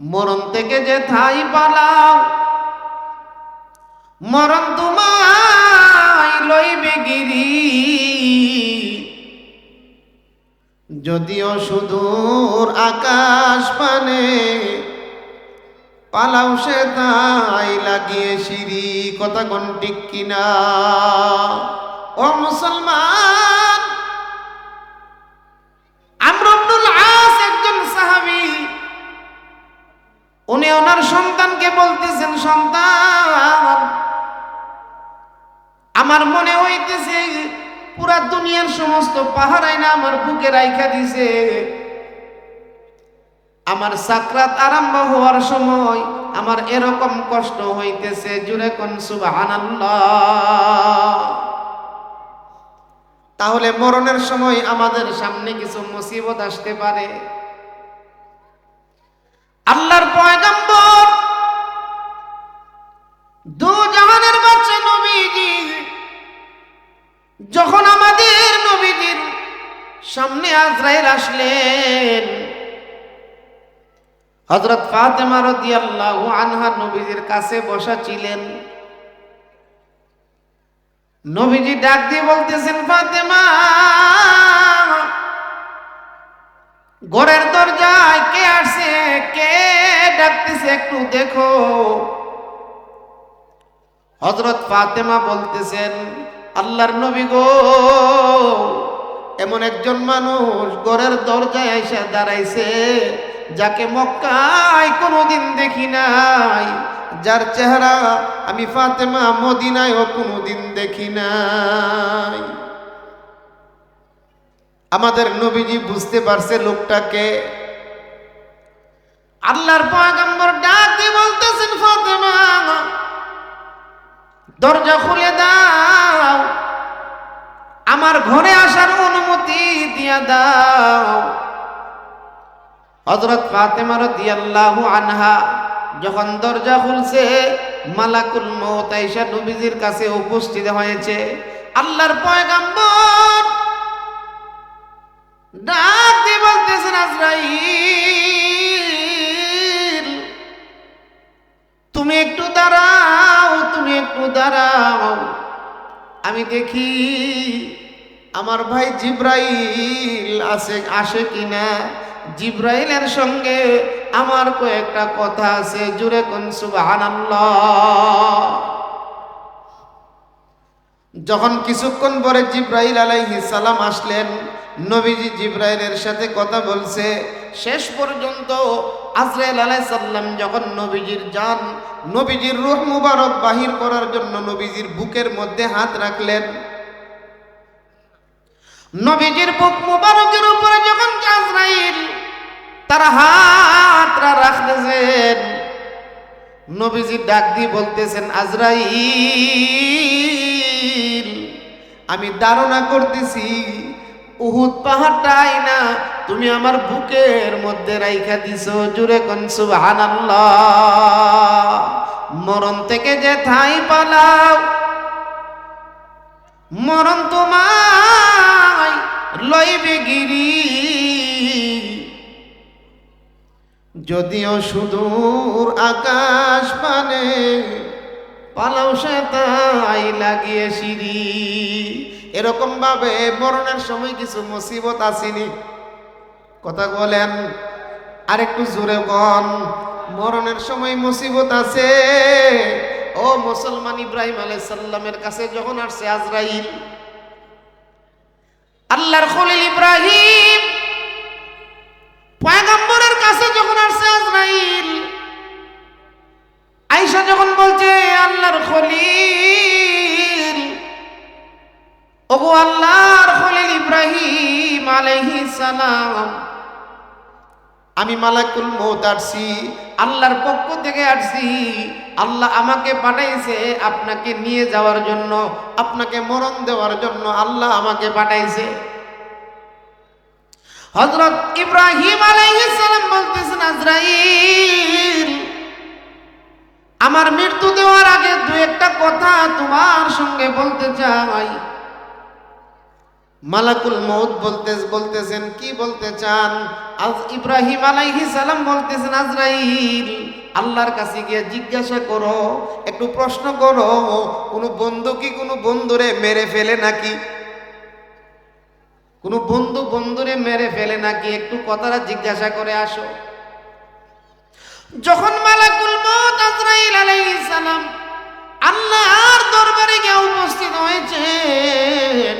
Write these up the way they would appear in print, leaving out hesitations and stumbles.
মরণ থেকে যে ঠাই পালাও, মরণ তোমায় লইবে গিরি। যদিও সুদূর আকাশ পানে, পালাও সে তাই লাগিয়ে সিঁড়ি। কথা কোন ঠিক কিনা? ও মুসলমান, আমর ইবনুল আস একজন সাহাবী, উনি ওনার সন্তানকে বলতেছেন, সন্তান, আমার মনে হইতেছে পুরা দুনিয়ার সমস্ত পাহাড় আইনা আমার বুকে রাইখা দিছে। আমার সাকরাত আরম্ভ হওয়ার সময় আমার এরকম কষ্ট হইতেছে। জুরে কোন সুবহানাল্লাহ। তাহলে মরণের সময় আমাদের সামনে কিছু মুসিবত আসতে পারে। আল্লাহর পয়গম্বর দু জাহানের বাদশা নবীজি যখন আমাদের নবীজির সামনে আজরাইল আসলেন, হযরত ফাতেমা রাদিয়াল্লাহু আনহা নবীজির কাছে বসা ছিলেন। নবীজি ডাক দিয়ে বলতেছেন, ফাতেমা, ঘরের দরজায় কে আসছে, কে ডাকতেছে, একটু দেখো। হযরত ফাতেমা বলতেছেন, আল্লাহর নবী গো, এমন একজন মানুষ ঘরের দরজায় এসে দাঁড়াইছে যাকে মক্কায় কোনোদিন দেখি নাই, যার চেহারা আমি ফাতেমা মদিনায়ও কোনোদিন দেখি নাই। আমাদের নবীজি বুঝতে পারছে লোকটাকে। আল্লাহর পয়গম্বর ডাক দিয়ে বলতেছেন, ফাতেমা, দরজা খুলে দাও, আমার ঘরে আসার অনুমতি দিয়া দাও। হযরত ফাতেমা রাদিয়াল্লাহু আনহা যখন দরজা খুলছে, মালাকুল মউত আয়েশা নবীজির কাছে উপস্থিত হয়েছে। আল্লাহর পয়গম্বর ডাক দিয়ে বলতেছেন, আজরাইল, তুমি একটু দাঁড়াও, তুমি একটু দাঁড়াও, আমি দেখি আমার ভাই জিব্রাইল আসে কিনা। জিব্রাইলের সঙ্গে আমার কয়েকটা কথা আছে। জুরে কোন সুবহানাল্লাহ। যখন কিছুক্ষণ পরে জিব্রাইল আলাইহিস সালাম আসলেন, নবীজি জিব্রাইলের সাথে কথা বলছে। শেষ পর্যন্ত আজরাইল আলাইহিস সালাম যখন নবীজির জান, নবীজির রূহ মুবারক বাহির করার জন্য নবীজির বুকের মধ্যে হাত রাখলেন। নবীজির বুক মুবারকের উপরে যখন আজরাইল তারা হাতটা রাখতেছেন, নবীজি ডাক দিয়ে বলতেছেন, আজরাইল, আমি ধারণা করতেছি উহুদ পাহাড়টাই না তুমি আমার বুকের মধ্যে রাইখা দিছো। জুরে কোন সুবহানাল্লাহ। মরণ থেকে যে ঠাই পালাও, মরণ তোমায় লইবে গিরি। যদিও সুদূর আকাশ পানে, পালাও সে তাই লাগিয়ে সিঁড়ি। এরকম ভাবে মরণের সময় কিছু মুসিবত আসেনি? কথা বলেন, আরেকটু জোরে বল। মরণের সময় মুসিবত আছে। ও মুসলমান, ইব্রাহিম আলাইহিস সালামের কাছে যখন আসছে আজরাইল, আল্লাহর খলিল ইব্রাহিম পয়গম্বরের কাছে যখন আসছে আজরাইল, আয়েশা যখন বলছে, আল্লাহর খলিল, ওগো আল্লাহর খলিল ইব্রাহিম আলাইহিস সালাম, আমি মালাকুল মউত আসছি, আল্লাহর পক্ষ থেকে আসছি। আল্লাহ আমাকে পাঠাইছে আপনাকে নিয়ে যাওয়ার জন্য, আপনাকে মরণ দেওয়ার জন্য আল্লাহ আমাকে পাঠাইছে। হযরত ইব্রাহিম আলাইহিস সালাম বলতেছেন, আজরাইল, আমার মৃত্যু দেওয়ার আগে দু একটা কথা তোমার সঙ্গে বলতে চাই। মালাকুল মউত বলতেছেন, কি বলতে চান? আজ ইব্রাহিম আলাইহিস সালাম বলতেছেন, আজরাইল আল্লাহর কাছে গিয়ে জিজ্ঞাসা করো, একটু প্রশ্ন করো, কোনো বন্ধু কি কোনো বন্ধুরে মেরে ফেলে নাকি? কোনো বন্ধু বন্ধুরে মেরে ফেলে নাকি? একটু কথাটা জিজ্ঞাসা করে আসো। যখন মালাকুল মউত আজরাইল আলাইহিস সালাম আল্লাহর দরবারে গিয়ে উপস্থিত হয়েছেন,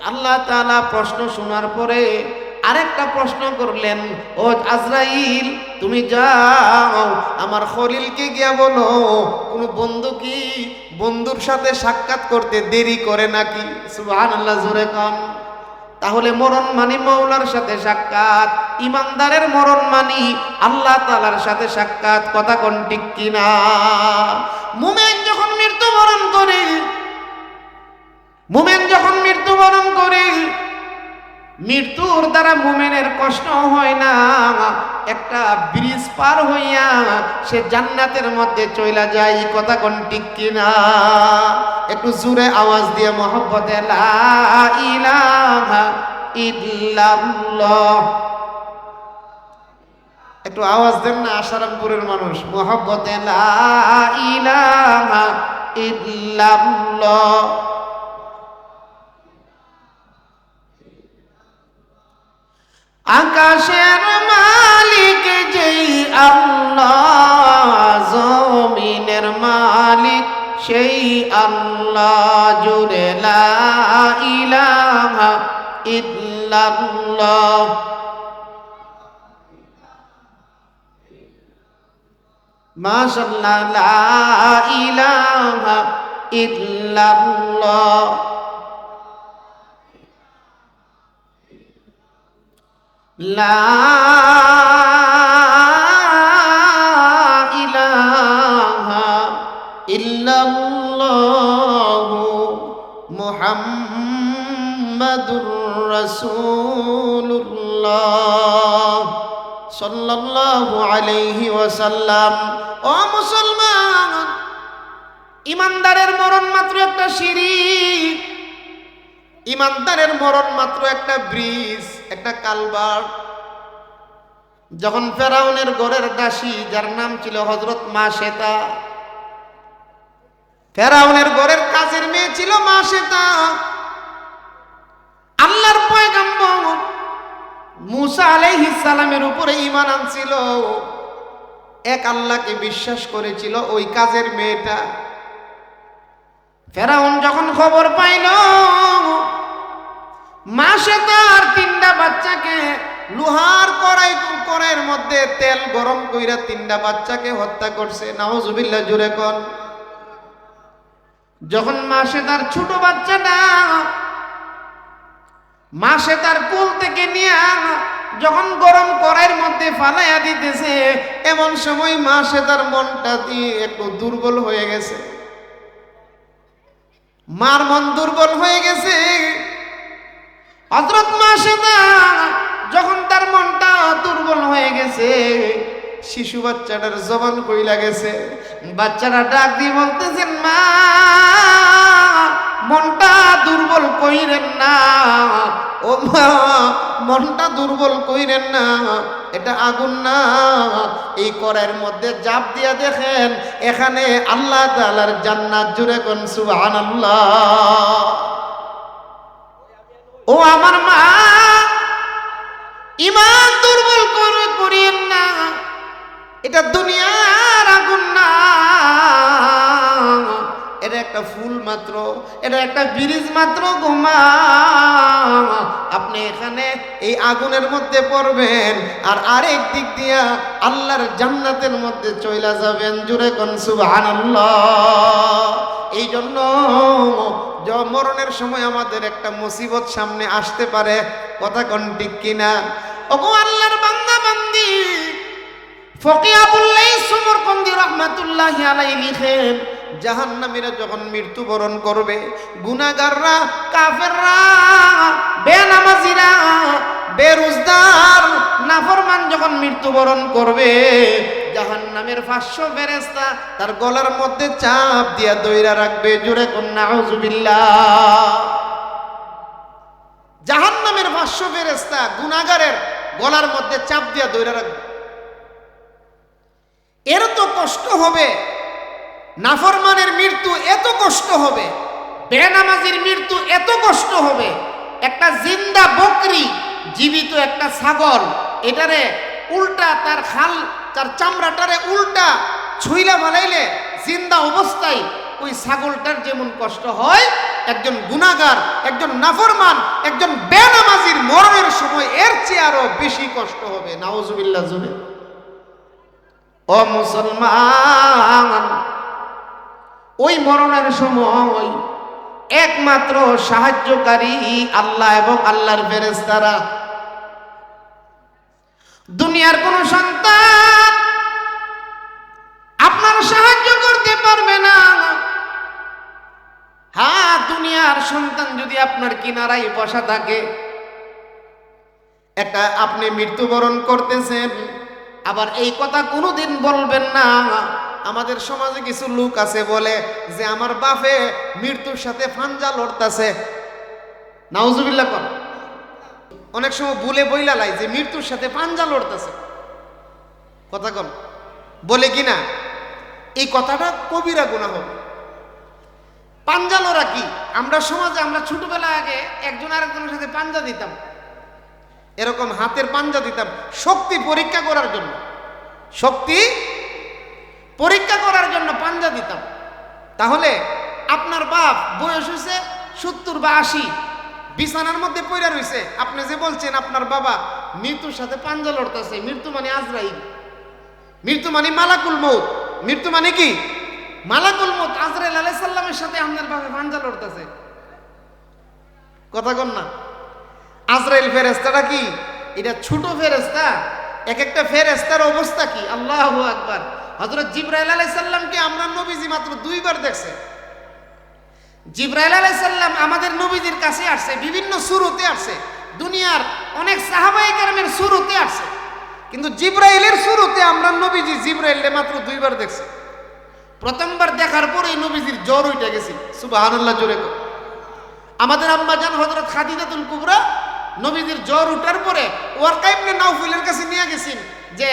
আল্লাহ তাআলা প্রশ্ন শোনার পরে আরেকটা প্রশ্ন করলেন, ও আজরাইল তুমি যাও আমার খলিলকে গিয়া বলো, কোন বন্ধু কি বন্ধুর সাথে সাক্ষাৎ করতে দেরি করে নাকি? সুবহানাল্লাহ, জোরে কন। তাহলে মরণ মানি মৌলার সাথে সাক্ষাৎ, ইমানদারের মরণ মানি আল্লাহ তাআলার সাথে সাক্ষাৎ। কথা কোন ঠিক কিনা? মুমিন যখন মৃত্যুবরণ করে, মুমিন যখন মৃত্যুবরণ করে, মৃত্যুর দ্বারা মুমিনের কষ্ট হয় না, একটা ব্রিজ পার হইয়া সে জান্নাতের মধ্যে চইলা যায়। কথা কোন ঠিক কিনা? একটু জোরে আওয়াজ দিয়ে মহব্বতে লা ইলাহা ইল্লাল্লাহ, একটু আওয়াজ দেন না আশারামপুরের মানুষ, মহব্বতে লা ইলাহা ইল্লাল্লাহ। আকাশের মালিক যেই আল্লাহ, জমিনের মালিক সেই আল্লাহ, জুড়ে লা ইলাহা ইল্লাল্লাহ। মাশাআল্লাহ, লা ইলাহা ইল্লাল্লাহ। লা ইলাহা ইল্লাল্লাহু মুহাম্মাদুর রাসূলুল্লাহ সাল্লাল্লাহু আলাইহি ওয়াসাল্লাম। ও মুসলমান, ইমানদারের মরণ মাত্র একটা সিঁড়ি, ইমানদারের মরণ মাত্র একটা ব্রিজ, একটা কালভার্ট। যখন ফেরাউনের ঘরের দাসী, যার নাম ছিল হযরত মাশেতা, ফেরাউনের ঘরের কাজের মেয়ে ছিল মাশেতা, আল্লাহর পয়গম্বর মুসা আলাইহিস সালামের উপরে ঈমান আনছিল, এক আল্লাহকে বিশ্বাস করেছিল ওই কাজের মেয়েটা। ফেরাউন যখন খবর পাইল মাশেতার তিনটা বাচ্চাকে লোহার কড়াইয়ের মধ্যে তেল গরম কইরা তিনটা বাচ্চাকে হত্যা করছে, নাউজুবিল্লাহ, জোরে কোন। যখন মাশেতার ছোট বাচ্চাটা মাশেতার কোল থেকে নিয়ে যখন গরম কড়াইয়ের মধ্যে ফালাইয়া দিতেছে, এমন সময় মাশেতার মনটা দিয়ে একটু দুর্বল হয়ে গেছে, মার মন দুর্বল হয়ে গেছে। হযরত মাশেতা যখন তার মনটা দুর্বল হয়ে গেছে, শিশু বাচ্চাটার জবান কইলা গেছে, বাচ্চারা ডাক দিয়ে বলতেছেন, মা মনটা দুর্বল কইরেন না, ও মা মনটা দুর্বল কইরেন না, এটা আগুন না, এই কড়াইয়ের মধ্যে জাপ দিয়া দেখেন, এখানে আল্লাহ তাআলার জান্নাত। জুড়ে কোন সুবহানাল্লাহ। ও আমার মা, ঈমান দুর্বল করিয়েন না, এটা দুনিয়ার আগুন না, এটা একটা ফুল মাত্র, এটা একটা ব্রিজ মাত্র গোমা। আপনি এখানে এই আগুনের মধ্যে পড়বেন আর আরেক দিক দিয়া আল্লাহর জান্নাতের মধ্যে চইলা যাবেন। জুড়ে কোন সুবহানাল্লাহ। এই জন্য মরণের সময় আমাদের একটা মুসিবত সামনে আসতে পারে। কথা কোন ঠিক কিনা? ওগো আল্লাহর বান্দা বান্দি, ফকি আবুল্লাহ সুমরকন্দি রহমাতুল্লাহি আলাইহি লিখেন, জাহান্নামীরা যখন মৃত্যুবরণ করবে, গুনাহগাররা, কাফেররা, বেনামাজিরা, বেরোজগার, নাফরমান যখন মৃত্যুবরণ করবে, জাহান্নামের 500 ফেরেশতা তার গলার মধ্যে চাপ দিয়া দইরা রাখবে। জোরে কোন নাউজুবিল্লাহ। জাহান্নামের 500 ফেরেশতা গুনাহগারের গলার মধ্যে চাপ দিয়া ধরে রাখবে। এর তো কষ্ট হবে, নাফরমানের মৃত্যু এত কষ্ট হবে, বেনামাজির মৃত্যু এত কষ্ট হবে। একটা জিন্দা বকরি, জীবিত একটা ছাগল, এটারে উল্টা তার খাল, তার চামড়াটারে উল্টা ছুইলা মালাইলে জিন্দা অবস্থায় ওই ছাগলটার যেমন কষ্ট হয়, একজন গুনাহগার, একজন নাফরমান, একজন বেনামাজির মরণের সময় এর চেয়ে আরো বেশি কষ্ট হবে। নাউজুবিল্লাহ জুড়ে। ও মুসলমান, ওই মরণের সময় একমাত্র সাহায্যকারী আল্লাহ এবং আল্লাহর ফেরেশতারা। দুনিয়ার কোন সন্তান আপনার সাহায্য করতে পারবে না। হ্যাঁ, দুনিয়ার সন্তান যদি আপনার কিনারায় বসা থাকে, একটা আপনি মৃত্যুবরণ করতেছেন, আবার এই কথা কোনোদিন বলবেন না। আমাদের সমাজে কিছু লোক আছে বলে যে আমার বাপে মৃত্যুর সাথে ফাঞ্জা লড়তাছে। নাউজুবিল্লাহ কর। অনেক সময় ভুলে বইলা লাই যে মৃত্যুর সাথে পাঞ্জা লড়তেছে। কথা কন বলে কিনা, এই কথাটা কবিরা গুনাহ হবে। পাঞ্জা লড়া কি? আমরা সমাজে আমরা ছোটবেলা আগে একজন আরেকজনের সাথে পাঞ্জা দিতাম, এরকম হাতের পাঞ্জা দিতাম শক্তি পরীক্ষা করার জন্য, শক্তি পরীক্ষা করার জন্য পাঞ্জা দিতাম। তাহলে আপনার বাপ বয়স হয়েছে 70 বা 80, বিছানার মধ্যে পড়ে রয়েছে, আপনি যে বলছেন আপনার বাবা মৃত্যুর সাথে পাঞ্জা লড়তেছে, মৃত্যু মানে আজরাইল, মৃত্যু মানে মালাকুল মউত। মৃত্যু মানে কি? মালাকুল মউত। আজরাইল আলাইহিস সালামের সাথে আপনার বাবা পাঞ্জা লড়তেছে। কথা কন না। আজরাইল ফেরেশতাটা কি? এটা ছোট ফেরেশতা। এক একটা ফেরেশতার অবস্থা কি! আল্লাহু আকবার। হযরত জিবরাইল আলাইহিস সালামকে আমরা নবীজি মাত্র 2 বার দেখছে। জিবরাইল আলাইহিস সালাম আমাদের নবীজির কাছে আসছে, বিভিন্ন সূরতে আসছে, দুনিয়ার অনেক সাহাবায়ে কেরামের সূরতে আসছে, কিন্তু জিবরাইলের সূরতে আমরা নবীজি জিবরাইলকে মাত্র 2 বার দেখছে। প্রথমবার দেখার পরেই নবীজির জ্বর উঠে গেছে। সুবহানাল্লাহ জোরে কর। আমাদের আম্মা জান হযরত খাদিজাতুল কুবরা নবীজির জ্বর উঠার পরে ওয়ারকা ইবনে নাউফলের কাছে নিয়ে গেছেন যে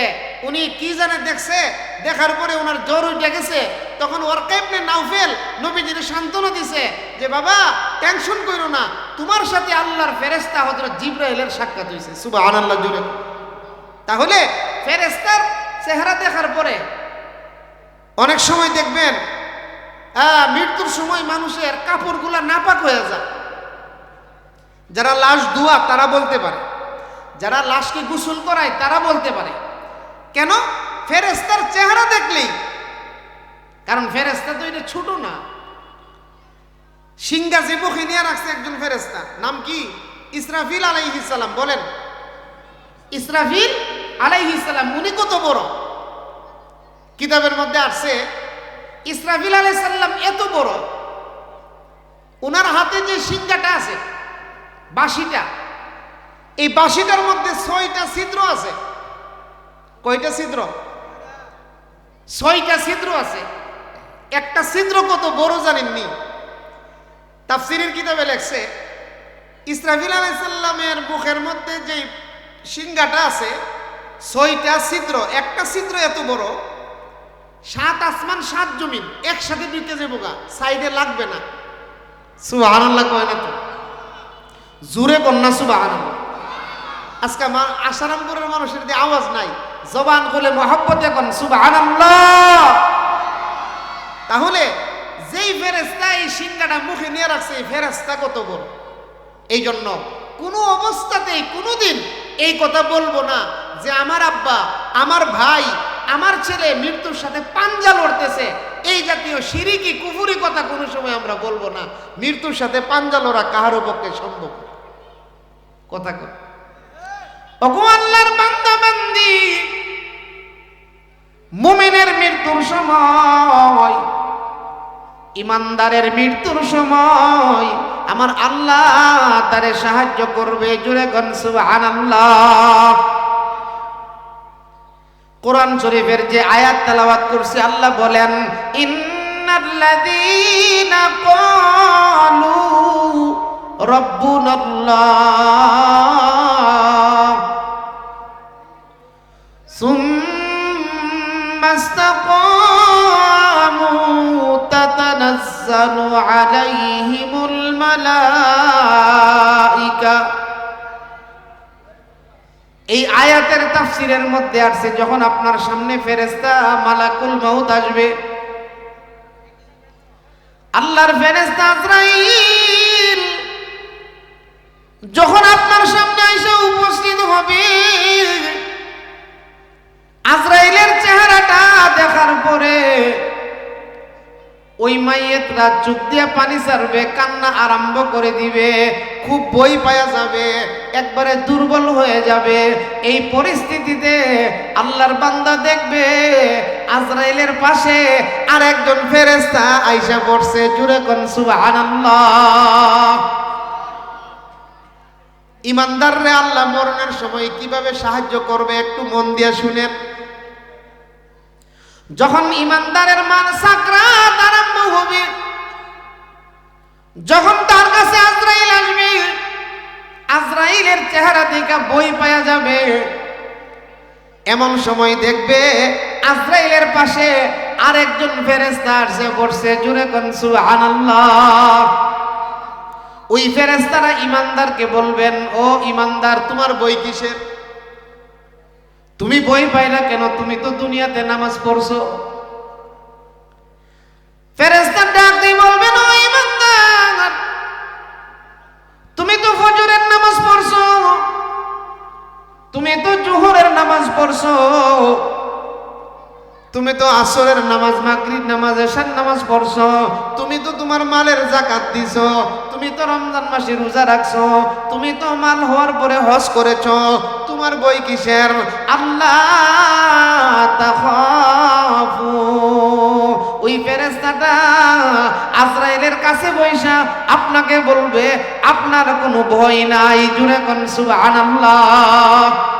উনি কি জানে দেখছে, দেখার পরে ওনার জ্বর উঠে গেছে। তখন ওয়ারকা ইবনে নাউফল নবীজির সান্ত্বনা দিছে যে বাবা টেনশন কইরো না, তোমার সাথে আল্লাহর ফেরেশতা হযরত জিবরাইলের সাক্ষাৎ হইছে। সুবহানাল্লাহ জোরে। তাহলে ফেরেশতার চেহারা দেখার পরে অনেক সময় দেখবেন মৃত্যুর সময় মানুষের কাপড়গুলা নাপাক হয়ে যায়। যারা লাশ ধোয়া তারা বলতে পারে, যারা লাশকে গোসল করায় তারা বলতে পারে। কেন? ফেরেশতার চেহারা দেখলেই। কারণ ফেরেশতা তো এটা ছোট না। সিংহা জীবকে নিয়ে রাখছে একজন ফেরেশতা, নাম কি? ইসরাফিল আলাইহিস সালাম। বলেন, ইসরাফিল আলাইহিস সালাম উনি কত বড়? কিতাবের মধ্যে আসছে ইসরাফিল আলাইহিস সালাম এত বড়, ওনার হাতে যে সিংহাটা আছে, বাঁশিটা, এই বাঁশিটার মধ্যে 6টা ছিদ্র আছে। কয়টা ছিদ্র? 6টা ছিদ্র আছে। একটা ছিদ্র কত বড় জানেননি? তাফসীরের কিতাবে লেখছে ইসরাফিল আলাইহিস সালামের মুখের মধ্যে যে সিংহাটা আছে 6টা ছিদ্র, একটা ছিদ্র এত বড় 7 আসমান 7 জমিন একসাথে ঢুকে যাবো গা, সাইডে লাগবে না। সুবহানাল্লাহ কয় না তো? জোরে কন্যা সুবহানাল্লাহ। আজকে আশারামপুরের মানুষের যে আওয়াজ নাই, জবান খুলে মহব্বতে কোন সুবহানাল্লাহ। তাহলে যেই ফেরেশতা এই সিংহাটা মুখে নিয়ে রাখছে, এই ফেরেশতা কত বড়! এই জন্য কোনো অবস্থাতেই কোনোদিন এই কথা বলবো না যে আমার আব্বা, আমার ভাই, আমার ছেলে মৃত্যুর সাথে পাঞ্জা লড়তেছে। এই জাতীয় শিরকি কুফরি কথা কোনো সময় আমরা বলবো না। মৃত্যুর সাথে পাঞ্জা লড়া কাহারও পক্ষে সম্ভব না। কথা কর। ওগো আল্লাহর বান্দা বান্দি, মুমিনের মৃত্যুর সময়, ইমানদারের মৃত্যুর সময় আমার আল্লাহ তারে সাহায্য করবে। জোরে কোন সুবহানাল্লাহ। কোরআন শরীফের যে আয়াত তেলাওয়াত করছি, আল্লাহ বলেন ইন্নাল্লাযীনা ক্বালু রব্বুনাল্লাহ সুম্মা ইসতাকামু তাতানাজ্জালু আলাইহিমুল মালাইকা। এই আয়াতের তাফসীরের মধ্যে আছে যখন আপনার সামনে ফেরেশতা মালাকুল মউত আসবে, আল্লাহর ফেরেশতা আজরাইল যখন আপনার সামনে এসে উপস্থিত হবে, আজরাইলের চেহারাটা দেখার পরে ওই মাইয়েতরা চোখ দিয়ে পানি ছাড়বে, কান্না আরম্ভ করে দিবে, খুব ভয় পাওয়া যাবে, একবারে দুর্বল হয়ে যাবে। এই পরিস্থিতিতে আল্লাহর বান্দা দেখবে আজরাইলের পাশে আর একজন ফেরেশতা আইসা পড়ছে। জুরে কোন সুবহানাল্লাহ। ইমানদাররে আল্লাহ মরণের সময় কিভাবে সাহায্য করবে একটু মন দিয়ে শুনেন। যখন ইমানদারের মান সাকরাত আরম্ভ হবে, যখন তার কাছে আজরাইল আসবে, আজরাইলের চেহারা দেখে ভয় পাওয়া যাবে। এমন সময় দেখবে আজরাইলের পাশে আরেকজন ফেরেশতা আসে পড়ছে। জুরে কোন সুবহানাল্লাহ। ওই ফেরেশতারা ইমানদারকে বলবেন, ও ইমানদার, তোমার ভয় কিসের? তুমি ভয় পাইলা কেন? তুমি তো দুনিয়াতে নামাজ পড়ছো। ফেরেশতা ডাক দিয়ে বলবেন, ও ইমানদার, তুমি তো ফজরের নামাজ পড়ছো, তুমি তো জোহরের নামাজ পড়ছো, তুমি তো আসরের নামাজ, মাগরিব নামাজ, এশার নামাজ পড়ছো, তুমি তো তোমার মালের যাকাত দিছো, তুমি তো রমজান মাসে রোজা রাখছো, তুমি তো মাল হওয়ার পরে হজ করেছো, তোমার বই কিসের? আল্লাহ তাখাফু। ওই ফেরেশতাটা আজরাইলের কাছে বইসা আপনাকে বলবে আপনার কোনো ভয় নাই। জুরে কোন সুবহানাল্লাহ।